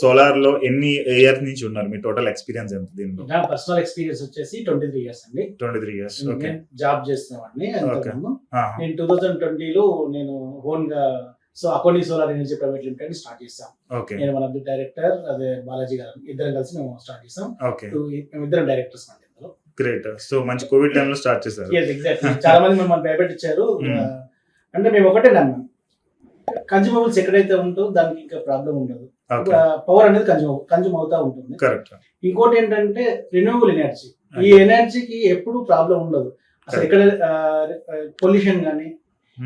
Solar లో ఎన్ని years నుంచి ఉన్నారు? మీ టోటల్ ఎక్స్పీరియన్స్ ఎంత దీనిలో? నా పర్సనల్ ఎక్స్పీరియన్స్ వచ్చేసి 23 ఇయర్స్ అండి. 23 ఇయర్స్. ఓకే. నేను జాబ్ చేస్తున్నవాడిని అంతకుముందు. ఆహా. నేను 2020లో నేను ఓన్ గా accounting solar energy private limited start చేస్తాం. ఓకే. నేను మన డైరెక్టర్ అదే బాలాజీ గారు ఇద్దరం కలిసి మేము స్టార్ట్ చేస్తాం. ఓకే. మేము ఇద్దరం డైరెక్టర్స్ అండి ఇందులో. గ్రేట్. సో మంచి కోవిడ్ టైమ్ లో స్టార్ట్ చేశారు. ఎగ్జాక్ట్లీ. చాలా మంది మమ్మల్ని భయపెట్టించారు. అంటే మేము ఒకటే నమ్మాం, కన్జ్యూమబుల్స్ ఎక్కడైతే ఉంటుందో దానికి ఇంకా ప్రాబ్లం ఉండదు. పవర్ అనేది కన్జ్యూమ్ అవుతా ఉంటుంది. కరెక్ట్. ఇంకోటి ఏంటంటే రిన్యూవబుల్ ఎనర్జీ. ఈ ఎనర్జీకి ఎప్పుడు ప్రాబ్లం ఉండదు. అసలు ఇక్కడ పొల్యూషన్ కానీ,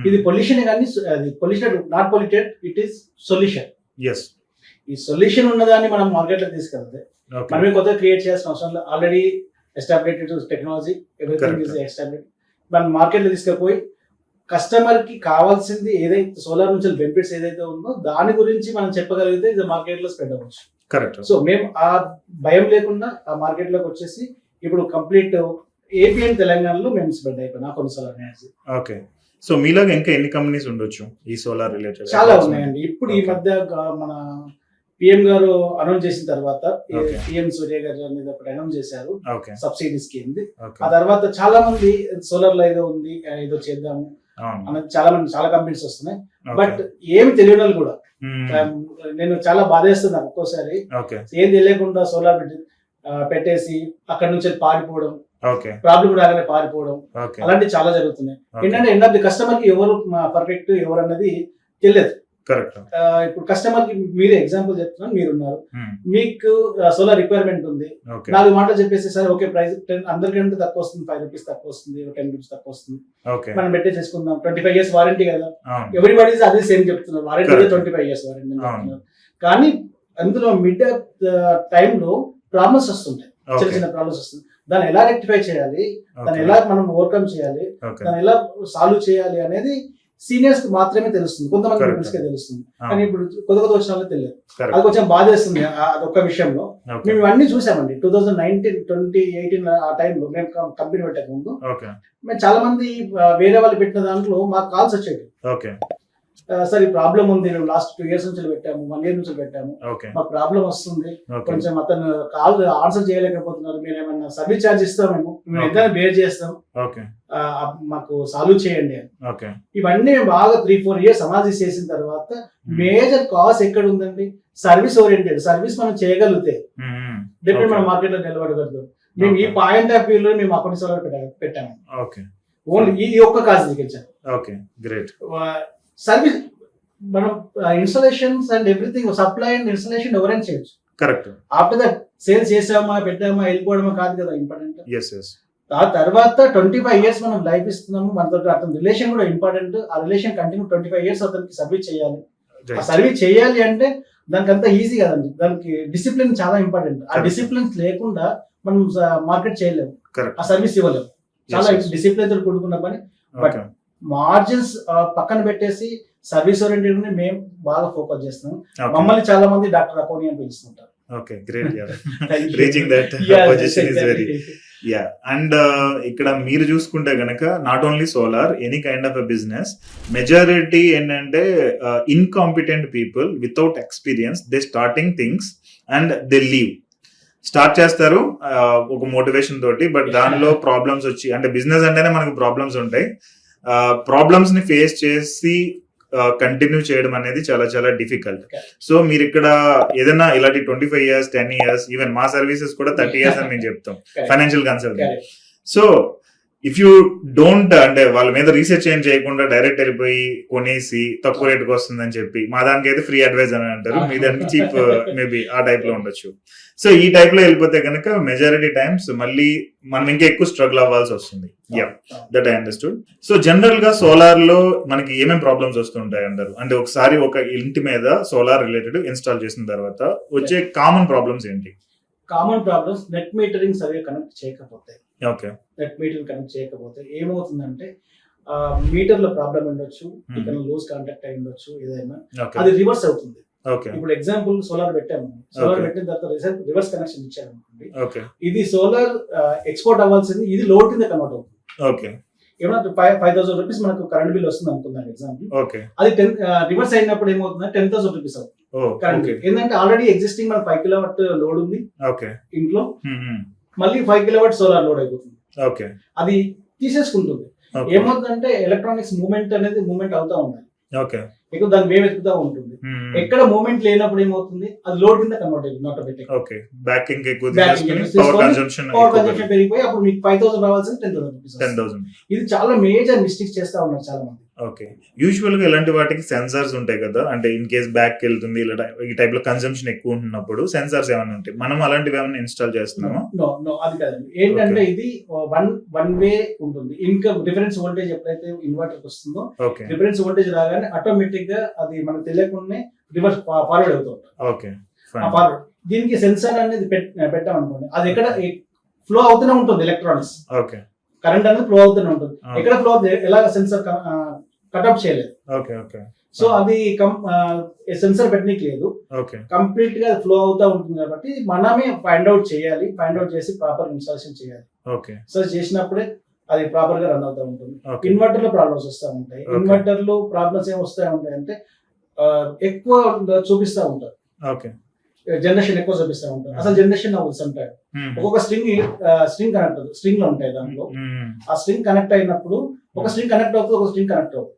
ఇది పొల్యూషన్ కానీ, అది pollution not polluted, it is solution. ఈ సొల్యూషన్ ఉన్నదాన్ని మనం మార్కెట్ లో తీసుకెళ్తే మనమే కొత్తగా క్రియేట్ చేయాల్సిన అవసరం లేదు. Already established technology, everything is established. మనం మార్కెట్ లో తీసుకుపోయి కస్టమర్ కి కావాల్సింది ఏదైతే సోలార్ నుంచి బెనిఫిట్స్ ఏదైతే ఉందో దాని గురించి మనం చెప్పగలిగితే ఇది మార్కెట్ లో స్ప్రెడ్ అవ్వచ్చు. కరెక్ట్. సో మేము ఆ భయం లేకుండా ఆ మార్కెట్ లోకి వచ్చేసి ఇప్పుడు కంప్లీట్ ఏపీ అండ్ తెలంగాణలో మేము స్ప్రెడ్ అయిపోయినా కొన్ని సోలార్ ఎనర్జీ. ఓకే. సో మీలాగా ఇంకా ఎన్ని కంపెనీస్ ఉండొచ్చు ఈ సోలార్ రిలేటెడ్? చాలా ఉన్నాయండి. ఇప్పుడు ఈ మధ్య మన పిఎం గారు అనౌన్స్ చేసిన తర్వాత, పిఎం సూర్య గారు అనేది ఒకటి అనౌన్స్ చేశారు సబ్సిడీ స్కీమ్. ఆ తర్వాత చాలా మంది సోలార్ లో ఏదో ఉంది, ఏదో చేద్దాము అనేది చాలా కంపెనీస్ వస్తున్నాయి. బట్ ఏమి తెలియని వాళ్ళు కూడా, నేను చాలా బాధేస్తున్నా ఒక్కోసారి, ఏం తెలియకుండా సోలార్ పెట్టేసి అక్కడ నుంచి పారిపోవడం, ప్రాబ్లం రాగానే పారిపోవడం, అలాంటివి చాలా జరుగుతున్నాయి. ఏంటంటే ఎండ్ ఆఫ్ ది కస్టమర్ కి ఎవరు పర్ఫెక్ట్ ఎవరు అన్నది తెలియదు. ఇప్పుడు కస్టమర్ కి మీరే ఎగ్జాంపుల్ చెప్తున్నాను, మీరున్నారు, మీకు సోలార్ రిక్వైర్మెంట్ ఉంది, 4 మాటలు చెప్పేసి సార్ ఓకే ప్రైస్ అందరికంటే తక్కువ వస్తుంది, 5 రూపీస్ తక్కువ వస్తుంది, 10 రూపీస్ తక్కువ వస్తుంది, మనం పెట్టే చేసుకుందాం, 25 years వారంటీ కదా, ఎవ్రీబడీస్ అదే సేమ్ చెప్తున్నారు, వారంటీ 25 years వారంటీ చెప్తున్నారు. కానీ అందులో మిడ్ టైంలో ప్రాబ్లమ్స్ వస్తుంటాయి, చిన్న చిన్న ప్రాబ్లమ్స్ వస్తుంది. దాన్ని ఎలా రెక్టిఫై చేయాలి, దాన్ని ఎలా మనం ఓవర్కమ్ చేయాలి, దాన్ని ఎలా సాల్వ్ చేయాలి అనేది సీనియర్స్ కి మాత్రమే తెలుస్తుంది, కొంతమంది పీపుల్స్ కే తెలుస్తుంది. కానీ ఇప్పుడు కొత్త వచ్చిన వాళ్ళకి తెలియదు. అది కొంచెం బాధేస్తుంది అదొక్క విషయంలో. మేము ఇవన్నీ చూసామండి 2019, 2018 ఆ టైంలో మేము కంపెనీ పెట్టక ముందు మేము చాలా మంది వేరే వాళ్ళు పెట్టిన దాంట్లో మాకు కాల్స్ వచ్చేవి. సార్ ఈ ప్రాబ్లం ఉంది, మేము లాస్ట్ 2 years నుంచి పెట్టాము, 1 year నుంచి పెట్టాము, మాకు ప్రాబ్లం వస్తుంది, కొంచెం అతను కాల్ ఆన్సర్ చేయలేకపోతున్నారు, మీరు ఏమన్నా సర్వీస్ ఛార్జ్ ఇస్తాం, మేము ఎంత బేర్ చేస్తాం, మాకు సాల్వ్ చేయండి అని. ఇవన్నీ మేము బాగా 3-4 years అనాలిసిస్ చేసిన తర్వాత మేజర్ కాజ్ ఎక్కడ ఉందండి, సర్వీస్ ఓరియంటెడ్. సర్వీస్ మనం చేయగలిగితే డెఫినెట్ మన మార్కెట్ లో నిలబడగలుగుతాం. మేము ఈ పాయింట్ ఆఫ్ వ్యూ లో మేము అకౌంట్ సోలార్ పెట్టాము. ఓన్లీ ఈ ఒక్క కాజ్ దిగించాము. సర్వీస్ మనం installations and everything, supply and installation ఎవరైనా చేయొచ్చు. కరెక్ట్. ఆఫ్టర్ దట్ సేల్స్ చేసామా పెట్టామా వెళ్ళిపోవడమా కాదు కదా ఇంపార్టెంట్. ఆ తర్వాత 25 years మనం లైఫ్ ఇస్తున్నాము, మనతో అతని రిలేషన్ కూడా ఇంపార్టెంట్. ఆ రిలేషన్ కంటిన్యూ 25 years అతనికి సర్వీస్ చేయాలి. ఆ సర్వీస్ చేయాలి అంటే దానికి అంత ఈజీ కదండి, దానికి డిసిప్లిన్ చాలా ఇంపార్టెంట్. ఆ డిసిప్లిన్స్ లేకుండా మనం మార్కెట్ చేయలేము, ఆ సర్వీస్ ఇవ్వలేము. చాలా డిసిప్లిన్ తో కూడుకున్న పని. బట్ మార్జిన్స్ పక్కన పెట్టేసి సర్వీస్ ఓరియంటెడ్ మేము బాగా ఫోకస్ చేస్తున్నాం. మమ్మల్ని చాలా మంది డాక్టర్ అకౌంటింగ్ అని పిలుస్తుంటారు. అండ్ ఇక్కడ మీరు చూసుకుంటే గనక not only solar, any kind of a business, majority ఏంటంటే incompetent people without experience, they starting things and they leave. Start చేస్తారు ఒక మోటివేషన్ తోటి, బట్ దానిలో ప్రాబ్లమ్స్ వచ్చి, అంటే బిజినెస్ అంటేనే మనకు ప్రాబ్లమ్స్ ఉంటాయి, ప్రాబ్లమ్స్ ని ఫేస్ చేసి కంటిన్యూ చేయడం అనేది చాలా చాలా డిఫికల్ట్. సో మీరు ఇక్కడ ఏదైనా ఇలాంటి 25 years, 10 years, ఈవెన్ మా సర్వీసెస్ కూడా 30 years అని మేము చెప్తాం, financial consultant. So if you don't, అంటే వాళ్ళ మీద రీసెర్చ్ ఏం చేయకుండా డైరెక్ట్ వెళ్ళిపోయి కొనేసి తక్కువ రేటుకి వస్తుందని చెప్పి, మా దానికి అయితే ఫ్రీ అడ్వైజ్ అని అంటారు, మీ దానికి చీప్ మేబీ ఆ టైప్ లో ఉండొచ్చు. సో ఈ టైప్ లో వెళ్ళిపోతే కనుక మెజారిటీ టైమ్స్ మళ్ళీ మనం ఇంకా ఎక్కువ స్ట్రగుల్ అవ్వాల్సి వస్తుంది. That I understood. So general గా సోలార్ లో మనకి ఏమేమి ప్రాబ్లమ్స్ వస్తుంటాయి అంటారు? అంటే ఒకసారి ఒక ఇంటి మీద సోలార్ రిలేటెడ్ ఇన్స్టాల్ చేసిన తర్వాత వచ్చే కామన్ ప్రాబ్లమ్స్ ఏంటి? కామన్ ప్రాబ్లమ్స్ నెట్ మీటరింగ్ సరిగ్గా కనెక్ట్ చేయకపోతే, నెట్ మీటరింగ్ కనెక్ట్ చేయకపోతే ఏమవుతుందంటే మీటర్ లో ప్రాబ్లం ఉండొచ్చు, ఇక్కడ లూజ్ కాంటాక్ట్ అయి ఉండొచ్చు, ఏదైనా అది రివర్స్ అవుతుంది. ఇప్పుడు ఎగ్జాంపుల్ సోలార్ పెట్టాము, సోలార్ పెట్టిన తర్వాత రివర్స్ కనెక్షన్ ఇచ్చారు అనుకోండి, ఇది సోలార్ ఎక్స్పోర్ట్ అవ్వాల్సింది ఇది లోడ్ కింద కన్వర్ట్ అవుతుంది. ఏమన్నా 5,000 రూపీస్ మనకు కరెంట్ బిల్ వస్తుంది అనుకుందాం ఎగ్జాంపుల్. ఓకే. అది రివర్స్ అయినప్పుడు ఏమవుతుంది 10,000 రూపీస్ అవుతుంది కరెంట్ బిల్. ఏంటంటే ఆల్రెడీ ఎగ్జిస్టింగ్ మన 5 కిలోవాట్ లోడ్ ఉంది ఇంట్లో, మళ్ళీ 5 కిలోవాట్ సోలార్ లోడ్ అయిపోతుంది. ఓకే. అది తీసేసుకుంటుంది. ఏమవుతుందంటే ఎలక్ట్రానిక్స్ మూవ్మెంట్ అనేది మూవ్మెంట్ అవుతా ఉండాలి. ఓకే. ఎక్కువ దాని వేవ్ ఎక్కుతా ఉంటుంది. ఎక్కడ మూవ్మెంట్ లేనప్పుడు ఏమవుతుంది అది లోడ్ కింద కన్వర్ట్ అవుతుంది ఆటోమేటిక్. ఓకే. బ్యాకింగ్ ఎక్కువ తీసుకొని పవర్ కన్జంప్షన్ పెరిగిపోయి అప్పుడు మీకు 5,000 రావాల్సింది 10,000 రూపీస్. 10,000. ఇది చాలా మేజర్ మిస్టేక్స్ చేస్తా ఉన్నారు చాలా మంది. ఓకే. యూజువల్ గా ఇలాంటి వాటికి సెన్సార్స్ ఉంటాయి కదా, అంటే ఇన్ కేస్ బ్యాక్ వెళ్తుంది ఇలా ఈ టైప్ లో కన్సంప్షన్ ఎక్కువ ఉంటున్నప్పుడు సెన్సార్స్ ఏమైనా ఉంటాయి, మనం అలాంటివి ఏమైనా ఇన్స్టాల్ చేస్తున్నామా? నో అది కాదండి. ఏంటంటే ఇది వన్ వే ఉంటుంది. ఇంకా డిఫరెన్స్ వోల్టేజ్ ఎప్పుడైతే ఇన్వర్టర్ వస్తుందో డిఫరెన్స్ వోల్టేజ్ రాగానే ఆటోమేటిక్ గా అది మనకు తెలియకుండానే రివర్స్ ఫార్వర్డ్ అవుతూ ఉంటుంది. ఓకే. ఫార్వర్డ్ దీనికి సెన్సార్ అనేది పెట్టాం అనుకోండి, అది ఎక్కడ ఫ్లో అవుతూనే ఉంటుంది ఎలక్ట్రానిక్స్. ఓకే. కరెంట్ అనేది ఫ్లో అవుతూనే ఉంటుంది. ఎక్కడ ఫ్లో అవుతుంది ఎలా సెన్సార్ కట్అప్ చేయలేదు. ఓకే. ఓకే. సో అది సెన్సార్ పెట్టడానికి లేదు, ఓకే. కంప్లీట్ గా ఫ్లో అవుతా ఉంటుంది. కాబట్టి మనమే ఫైండ్ అవుట్ చేయాలి, ఫైండ్ అవుట్ చేసి ప్రాపర్ ఇన్స్టాలేషన్ చేయాలి. ఓకే. సో చేసినప్పుడే అది ప్రాపర్ గా రన్ అవుతూ ఉంటుంది. ఇన్వర్టర్ లో ప్రాబ్లమ్స్ వస్తూ ఉంటాయి. ఇన్వర్టర్ లో ప్రాబ్లమ్స్ ఏం వస్తూ ఉంటాయి అంటే ఎక్కువ చూపిస్తూ ఉంటారు. ఓకే. జనరేషన్ ఎక్కువ చూపిస్తూ ఉంటారు. అసలు జనరేషన్ అవ్వచ్చు అంటారు. ఒక్కొక్క స్ట్రింగ్ కనెక్ట్ అవుతుంది, స్ట్రింగ్ లో ఉంటాయి దాంట్లో. ఆ స్ట్రింగ్ కనెక్ట్ అయినప్పుడు ఒక స్ట్రింగ్ కనెక్ట్ అవుతుంది, ఒక స్ట్రింగ్ కనెక్ట్ అవుతుంది.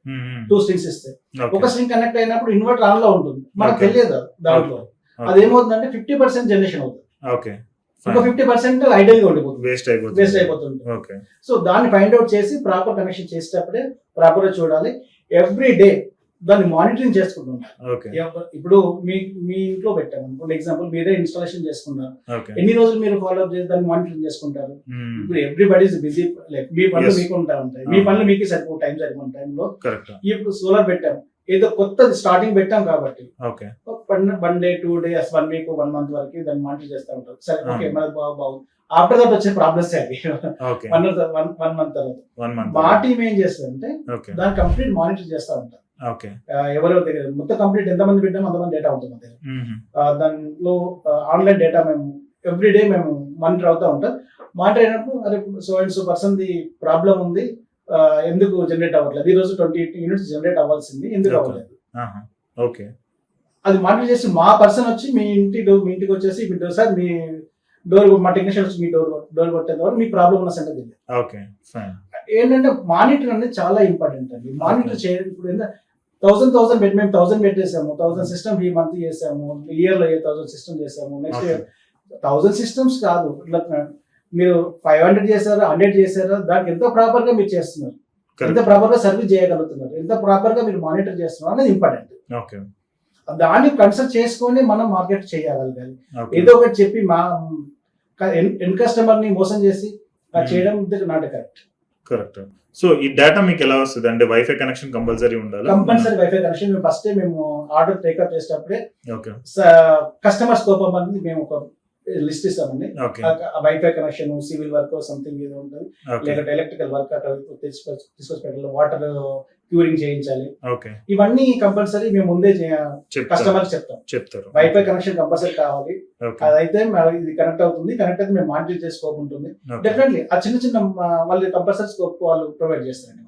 2 స్ట్రింగ్స్ ఇస్తే ఒక స్ట్రింగ్ కనెక్ట్ అయినప్పుడు ఇన్వర్టర్ ఆన్ లో ఉంటుంది, మనకు తెలియదు దాంట్లో. అది ఏమవుతుందంటే 50% జనరేషన్ అవుతుంది. ఓకే. ఇంకా 50% ఐడియల్ గా ఉండిపోతుంది, వేస్ట్ అయిపోతుంది. సో దాన్ని ఫైండ్ అవుట్ చేసి ప్రాపర్ కనెక్షన్ చేసేటప్పుడే ప్రాపర్ గా చూడాలి. ఎవ్రీ డే దాన్ని మానిటరింగ్ చేసుకుంటున్నారు. ఇప్పుడు మీ ఇంట్లో పెట్టాము అనుకోండి, ఎగ్జాంపుల్ మీరే ఇన్స్టాలేషన్ చేసుకున్నారు, ఎన్ని రోజులు మీరు ఫాలో అప్ చేసి దాన్ని మానిటరింగ్ చేసుకుంటారు. ఇప్పుడు ఎవ్రీబడి ఇస్ బిజీ, లైక్ మీ పనులు మీకు ఉంటా ఉంటాయి, మీ పనులు మీకు సరిపోయిన టైంలో ఇప్పుడు సోలార్ పెట్టాము, ఏదో కొత్తది స్టార్టింగ్ పెట్టాం కాబట్టి 1 డే 2 days 1 week 1 month వరకు దాన్ని మానిటర్ చేస్తూ ఉంటారు. సరే ఓకే మనది బాగుంది. ఆఫ్టర్ దట్ వచ్చే ప్రాబ్లమ్స్ అవి 1 month తర్వాత మా టీమ్ ఏం చేస్తుందంటే దాన్ని కంప్లీట్ మానిటర్ చేస్తూ ఉంటారు. ఎవరెవరి దగ్గర మొత్తం కంప్లీట్ ఎంతమంది పెట్టామో అంతమంది డేటా ఉంటుంది మన దగ్గర. దానిలో ఆన్లైన్ డేటా మేము ఎవ్రీ డే మేము మానిటర్ అవుతూ ఉంటాం. మానిటర్ అయినప్పుడు అదే so and so person the problem ఉంది, ఎందుకు జనరేట్ అవ్వట్లేదు, ఈ రోజు 28 యూనిట్స్ జనరేట్ అవ్వాల్సింది ఎందుకు అవ్వలేదు. అది మానిటర్ చేసి మా పర్సన్ వచ్చి మీ ఇంటికి వచ్చేసి ఇప్పుడు సార్ మీ డోర్, మా టెక్నీషియన్ వచ్చి మీ డోర్ కొట్టేంత వరకు మీ ప్రాబ్లం ఉన్న సంగతి తెలియదు. ఏంటంటే మానిటర్ అనేది చాలా ఇంపార్టెంట్ అండి. మానిటర్ చేయాలి. ఇప్పుడు ఏంటంటే 1000 పెట్టి మేము 1000 పెట్టేసాము, 1000 సిస్టమ్ ఈ మంత్ చేసాము, ఇయర్ లో 1000 సిస్టమ్ చేసాము, నెక్స్ట్ ఇయర్ 1000 సిస్టమ్స్ కాదు, ఇట్లా మీరు 500 చేశారా 100 చేశారా, దానికి ఎంత ప్రాపర్ గా మీరు చేస్తున్నారు, ఎంత ప్రాపర్ గా సర్వీస్ చేయగలుగుతున్నారు, ఎంత ప్రాపర్ గా మీరు మానిటర్ చేస్తున్నారు అనేది ఇంపార్టెంట్. దాన్ని కన్సల్ట్ చేసుకొని మనం మార్కెట్ చేయగలగాలి. ఏదో ఒకటి చెప్పి మా ఎన్ కస్టమర్ ని మోసం చేసి చేయడం నాట్ కరెక్ట్. సో ఈ డేటా మీకు ఎలా వస్తుంది అంటే వైఫై కనెక్షన్ కంపల్సరీ ఉండాలి? Compulsory wifi connection. మేము ఫస్ట్ మేము ఆర్డర్ టేకప్ చేసేటప్పుడే కస్టమర్ స్కోప్ అనేది మేము ఒక లిస్ట్ ఇస్తామండి. Wifi connection, civil work something ఏదో ఉంటుంది, లేకపోతే ఎలక్ట్రికల్ వర్క్ అక్కడ తీసుకొచ్చి పెట్టాలి, వాటర్ క్యూరింగ్ చేయించాలి, ఇవన్నీ కంపల్సరీ మేము ముందే కస్టమర్ చెప్తారు. వైఫై కనెక్షన్ కంపల్సరీ కావాలి. అదైతే ఇది కనెక్ట్ అవుతుంది, కనెక్ట్ అయితే మేము మానిటర్ చేసే స్కోప్ ఉంటుంది. డెఫినెట్లీ ఆ చిన్న వాళ్ళు కంపల్సరీ స్కోప్ వాళ్ళు ప్రొవైడ్ చేస్తారండి.